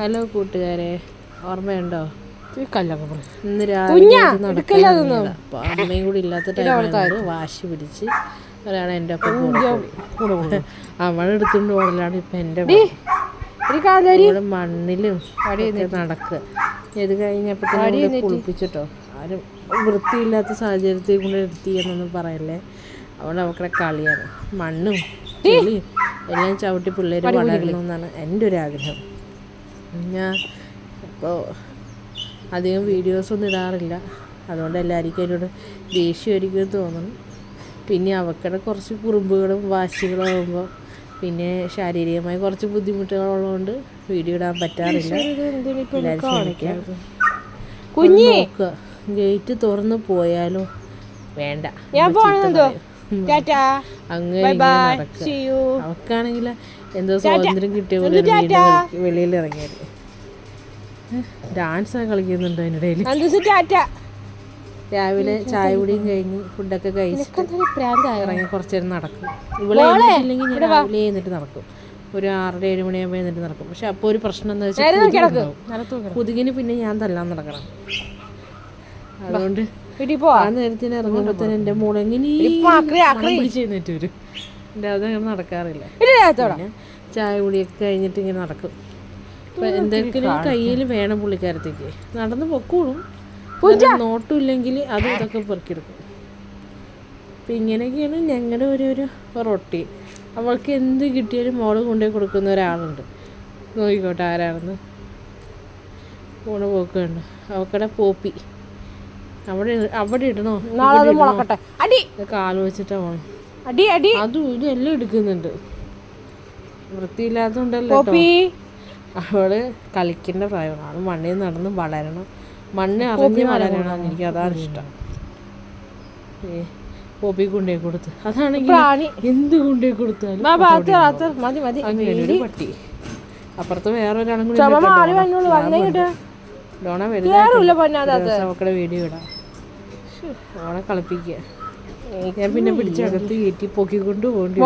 Hello കൂട്ടുകാരെ, ഓർമ്മയുണ്ടോ? ഇന്ന് രാവിലെ അപ്പൊ അമ്മയും കൂടി ഇല്ലാത്ത ടൈമിൽ വാശി പിടിച്ച് ഒരാളെ എൻ്റെ ഒപ്പം അവൾ എടുത്തുകൊണ്ട് ഓടലാണ് ഇപ്പം എൻ്റെ മണ്ണിലും നടക്കുക. ഇത് കഴിഞ്ഞപ്പോൾ കുളിപ്പിച്ചിട്ടോ, ആരും വൃത്തിയില്ലാത്ത സാഹചര്യത്തിൽ കൊണ്ട് എടുത്തിയെന്നൊന്നും പറയല്ലേ. അവിടെ അവക്കടെ കളിയാണ്. മണ്ണും ചെളിയും എല്ലാം ചവിട്ടി പിള്ളേർ വളരണമെന്നാണ് എൻ്റെ ഒരു ആഗ്രഹം. ഞാൻ ഇപ്പോൾ അധികം വീഡിയോസൊന്നും ഇടാറില്ല, അതുകൊണ്ട് എല്ലാവർക്കും അതിനോട് ദേഷ്യമായിരിക്കും തോന്നണം. പിന്നെ അവക്കടെ കുറച്ച് കുറുമ്പുകളും വാശികളും ആകുമ്പോൾ പിന്നെ ശാരീരികമായി കുറച്ച് ബുദ്ധിമുട്ടുകളുള്ളതുകൊണ്ട് വീഡിയോ ഇടാൻ പറ്റാറില്ല. നോക്കുക, ഗേറ്റ് തുറന്ന് പോയാലോ വേണ്ട, അങ്ങനെ അവക്കാണെങ്കിൽ എന്തോ സ്വാതന്ത്ര്യം കിട്ടിയ പോലെ വെളിയിൽ ഇറങ്ങിയത്. ഡാൻസ് കളിക്കുന്നുണ്ട് അതിനിടയിൽ. രാവിലെ ചായ കുടിയും കഴിഞ്ഞ് ഫുഡൊക്കെ കഴിച്ചിട്ട് ഇറങ്ങി കുറച്ച് നേരം നടക്കും. ഇവിടെ ഇല്ലെങ്കിൽ ഞാൻ രാവിലെ എന്നിട്ട് നടക്കും. ഒരു 6-7 മണിയാകുമ്പോൾ എന്നിട്ട് നടക്കും. പക്ഷെ അപ്പോൾ ഒരു പ്രശ്നം എന്താ വെച്ചാൽ കൊതുകിന് പിന്നെ ഞാൻ തല്ലാൻ നടക്കണം. അതുകൊണ്ട് ആ നേരത്തിന് ഇറങ്ങുമ്പോൾ തന്നെ എൻ്റെ മുളങ്ങിനി പിടിച്ചെഴുന്നേറ്റ് വരും. എൻ്റെ അതങ്ങനെ നടക്കാറില്ല. പിന്നെ ചായ കുടിയൊക്കെ കഴിഞ്ഞിട്ട് ഇങ്ങനെ നടക്കും. അപ്പം എന്തെങ്കിലും കയ്യിൽ വേണം പുള്ളിക്കാരത്തേക്ക്. നടന്ന് പൊക്കോളും. നോട്ടും ഇല്ലെങ്കിൽ അതും ഇതൊക്കെ പെറുക്കിയെടുക്കും. അപ്പം ഇങ്ങനെയൊക്കെയാണ് ഞങ്ങളുടെ ഒരു റൊട്ടീൻ. അവൾക്ക് എന്ത് കിട്ടിയാലും മോള് കൊണ്ടുപോയി കൊടുക്കുന്ന ഒരാളുണ്ട്. നോക്കിക്കോട്ടെ ആരാണെന്ന്. ഫോണ് പോക്കുണ്ട്. അവക്കടെ പോപ്പി അവിടെ ഇടണോ, കാല് വെച്ചിട്ടാ പോണം. അതും ഇതും എല്ലാം എടുക്കുന്നുണ്ട്. വൃത്തിയില്ലാത്തതുണ്ടല്ലോ. അവള് കളിക്കേണ്ട പ്രായമാണ്. അവള് മണ്ണിൽ നടന്ന് വളരണം, മണ്ണ് അറിഞ്ഞ് വളരണം. എനിക്ക് അതാണ് ഇഷ്ടം. പോപ്പി കൊണ്ടുപോയി കൊടുത്ത്, അതാണെങ്കിൽ എന്ത് കൊണ്ടുപോയി കൊടുത്താലും അങ്ങനെ ഒരു പട്ടി. അപ്പുറത്ത് വേറൊരാളും കൂടി ഡോണ അവക്കടെ വീഡിയോ ഇടാം. ഓളെ കളിപ്പിക്കുക. ഞാൻ പിന്നെ പിടിച്ചകത്ത് കയറ്റി പൊക്കിക്കൊണ്ട് പോകേണ്ടി.